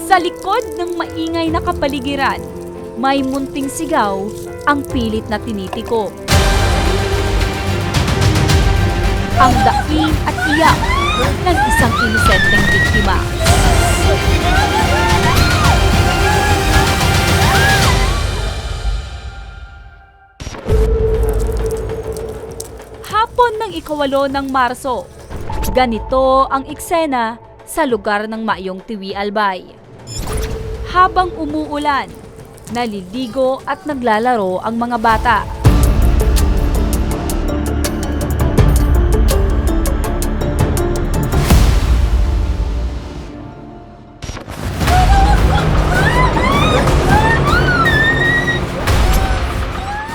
Sa likod ng maingay na kapaligiran, may munting sigaw ang pilit na tinitiko. Ang daing at iyak ng isang inosenteng biktima. Hapon ng ikawalo ng Marso, ganito ang eksena sa lugar ng Mayong Tiwi Albay. Habang umuulan, naliligo at naglalaro ang mga bata.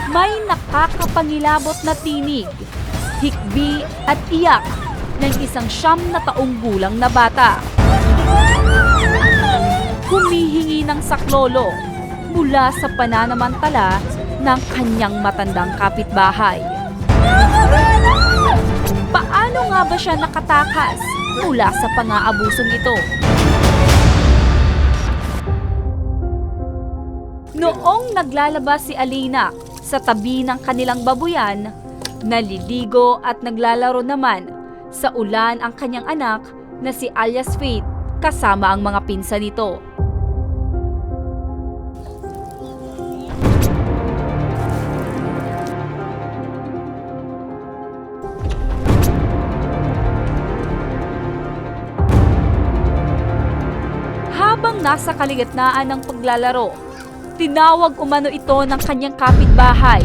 May nakakapangilabot na tinig, hikbi at iyak ng isang 9 na taong gulang na bata. Humihingi ng saklolo mula sa pananamantala ng kanyang matandang kapitbahay. Paano nga ba siya nakatakas mula sa pang-aabusong ito? Noong naglalabas si Alina sa tabi ng kanilang babuyan, naliligo at naglalaro naman sa ulan ang kanyang anak na si alias Faith kasama ang mga pinsan nito. Habang nasa kalagitnaan ng paglalaro, tinawag umano ito ng kanyang kapitbahay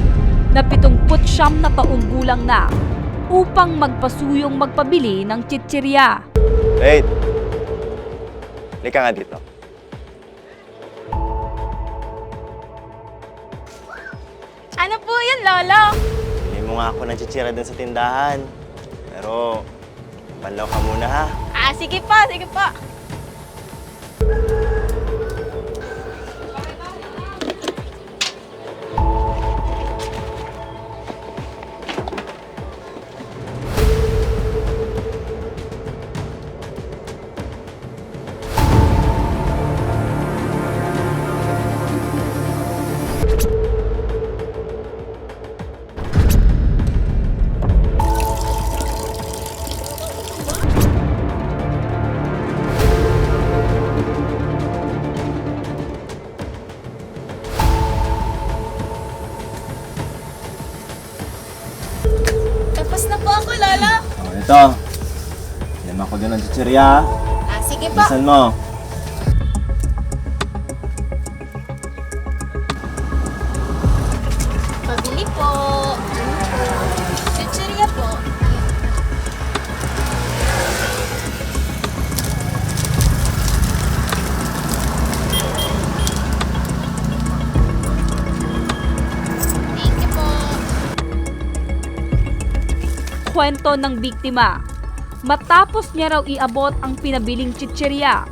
na 79 na taong gulang na upang magpasuyong magpabili ng chichirya. Wait! Lika nga dito. Ano po yun, Lolo? Bili mo nga ako ng chichira dun sa tindahan. Pero, panlaw ka muna ha. Sige po, sige po. Tapos na po ako, Lolo. Ito. Lima ko din ng chichirya. Sige po. Bilisan mo. Pabili po. Chichirya po. Thank you po. Kwento ng biktima, matapos niya raw iabot ang pinabiling chichirya,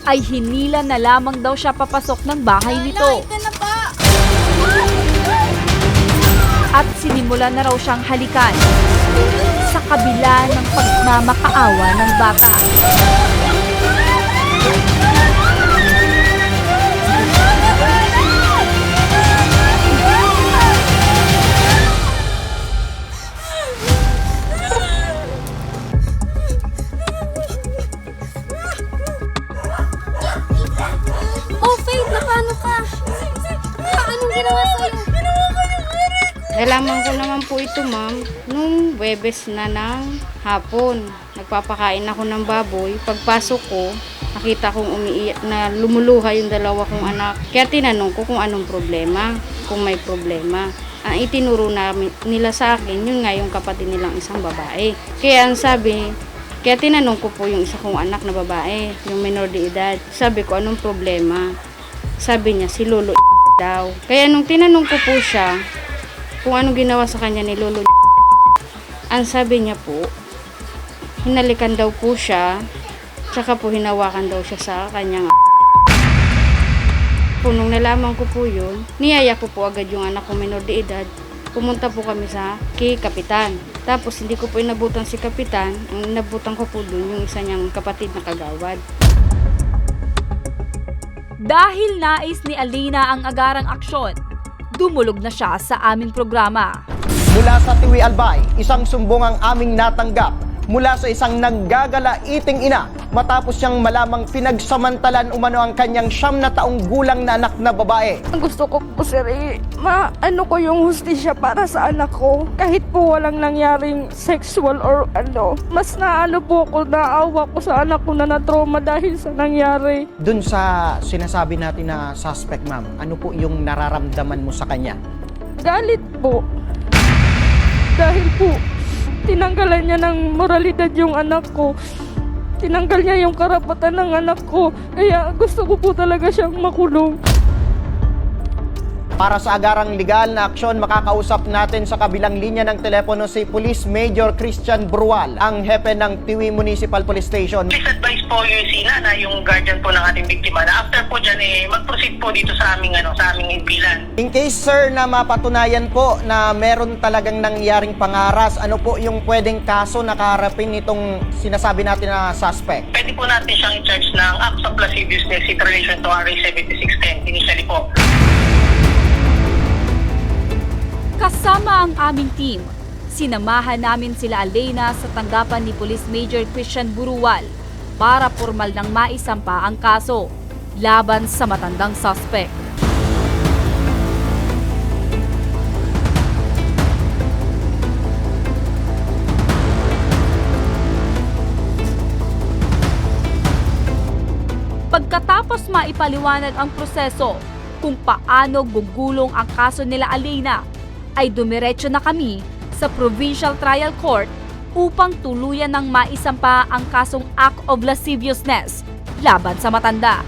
ay hinila na lamang daw siya papasok ng bahay nito. Ito na po. At sinimula na raw siyang halikan sa kabila ng pagmamakaawa ng bata. Oh, Faith, paano ka? Anong ginawa sa'yo? Nalaman ko naman po ito, ma'am, nung Huwebes na ng hapon. Nagpapakain ako ng baboy. Pagpasok ko, nakita kong umiiyak na lumuluha yung dalawa kong anak. Kaya tinanong ko kung anong problema, kung may problema. Ang itinuro nila sa akin, yun nga yung kapatid nilang isang babae. Kaya ang sabi, kaya tinanong ko po yung isa kong anak na babae, yung minor de edad. Sabi ko, anong problema? Sabi niya, si Lolo daw. Kaya nung tinanong ko po siya, kung anong ginawa sa kanya ni Lolo, ang sabi niya po, hinalikan daw po siya, tsaka po hinawakan daw siya sa kanyang po. Nung nalaman ko po yun, niyaya ko po agad yung anak ko minor de edad. Pumunta po kami kay Kapitan. Tapos hindi ko po inabutan si Kapitan, ang inabutan ko po dun yung isa niyang kapatid na kagawad. Dahil nais ni Alina ang agarang aksyon, dumulog na siya sa aming programa. Mula sa Tiwi Albay, isang sumbong ang aming natanggap mula sa isang naggagalaiting ina matapos siyang malamang pinagsamantalan umano ang kanyang 9 na taong gulang na anak na babae. Ang gusto ko po, sir, maano ko yung hustisya para sa anak ko. Kahit po walang nangyaring sexual or mas naano po ako, naawa ko sa anak ko na na-trauma dahil sa nangyari. Dun sa sinasabi natin na suspect, ma'am, ano po yung nararamdaman mo sa kanya? Galit po. Dahil po, tinanggalan niya ng moralidad yung anak ko. Tinanggal niya yung karapatan ng anak ko. Kaya gusto ko po talaga siyang makulong. Para sa agarang legal na aksyon, makakausap natin sa kabilang linya ng telepono si Police Major Christian Brual, ang hepe ng Tiwi Municipal Police Station. Please advise po yung na yung guardian po ng ating biktima na after po dyan mag-proceed po dito sa aming impilan. In case, sir, na mapatunayan po na meron talagang nangyaring pangaras, ano po yung pwedeng kaso na kaharapin nitong sinasabi natin na suspect? Pwede po natin siyang i-charge ng acts of lasciviousness in relation to RA 7610 initially po. Kasama ang aming team, sinamahan namin sila Alina sa tanggapan ni Police Major Christian Burual para formal nang maisampa ang kaso laban sa matandang suspect. Pagkatapos maipaliwanag ang proseso kung paano gugulong ang kaso nila Alina, ay dumiretso na kami sa Provincial Trial Court upang tuluyan ng maisampa ang kasong act of lasciviousness laban sa matanda.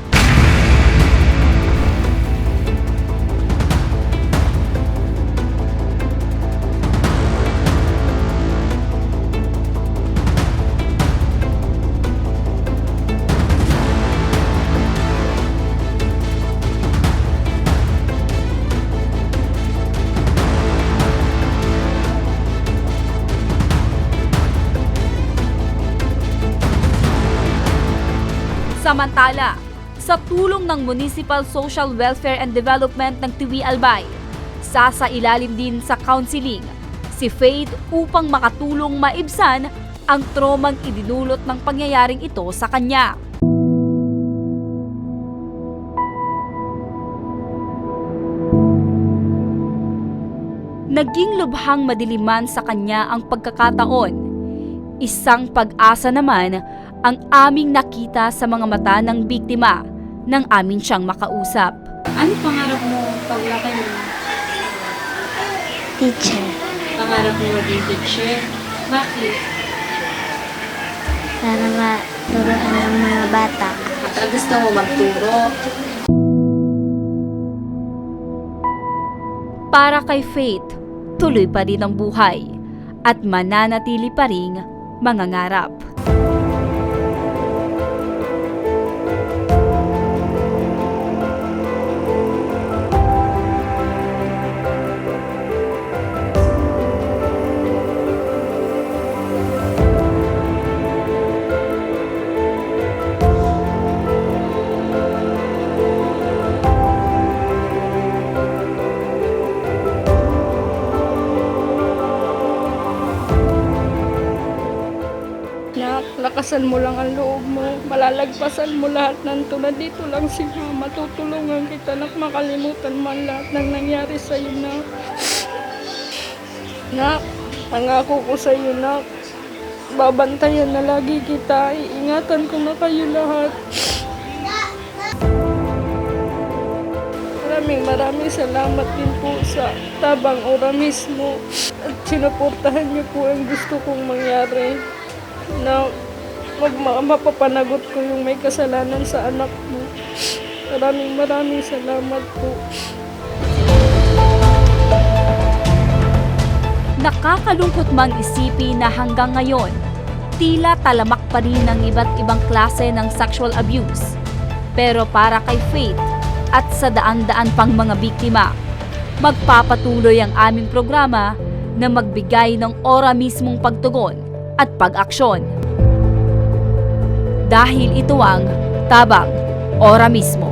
Samantala, sa tulong ng Municipal Social Welfare and Development ng Tiwi Albay, sasailalim din sa counseling si Faith upang makatulong maibsan ang tromang idinulot ng pangyayaring ito sa kanya. Naging lubhang madiliman sa kanya ang pagkakataon. Isang pag-asa naman ang aming nakita sa mga mata ng biktima nang amin siyang makausap. Ano pangarap mo paglaki mo? Teacher. Pangarap mo maging teacher? Bakit? Para maturuan ng mga bata. At gusto mo magturo? Para kay Faith, tuloy pa rin ang buhay at mananatili pa ring mangangarap. Lakasan mo lang ang loob mo. Malalagpasan mo lahat ng tulad. Dito lang si Mama. Tutulungan kita na makalimutan man lahat ng nangyari sa iyo, Nak. Nak, pangako ko sa iyo, Nak. Babantayan na lagi kita. Iingatan ko na kayo lahat. Maraming salamat din po sa Tabang Ora mismo. At sinuportahan niyo po ang gusto kong mangyari. Na mapapanagot ko yung may kasalanan sa anak mo. Maraming salamat po. Nakakalungkot mang isipin na hanggang ngayon, tila talamak pa rin ng iba't ibang klase ng sexual abuse. Pero para kay Faith at sa daan-daan pang mga biktima, magpapatuloy ang aming programa na magbigay ng ora mismong pagtugon at pag-aksyon. Dahil ito ang Tabang Ora mismo.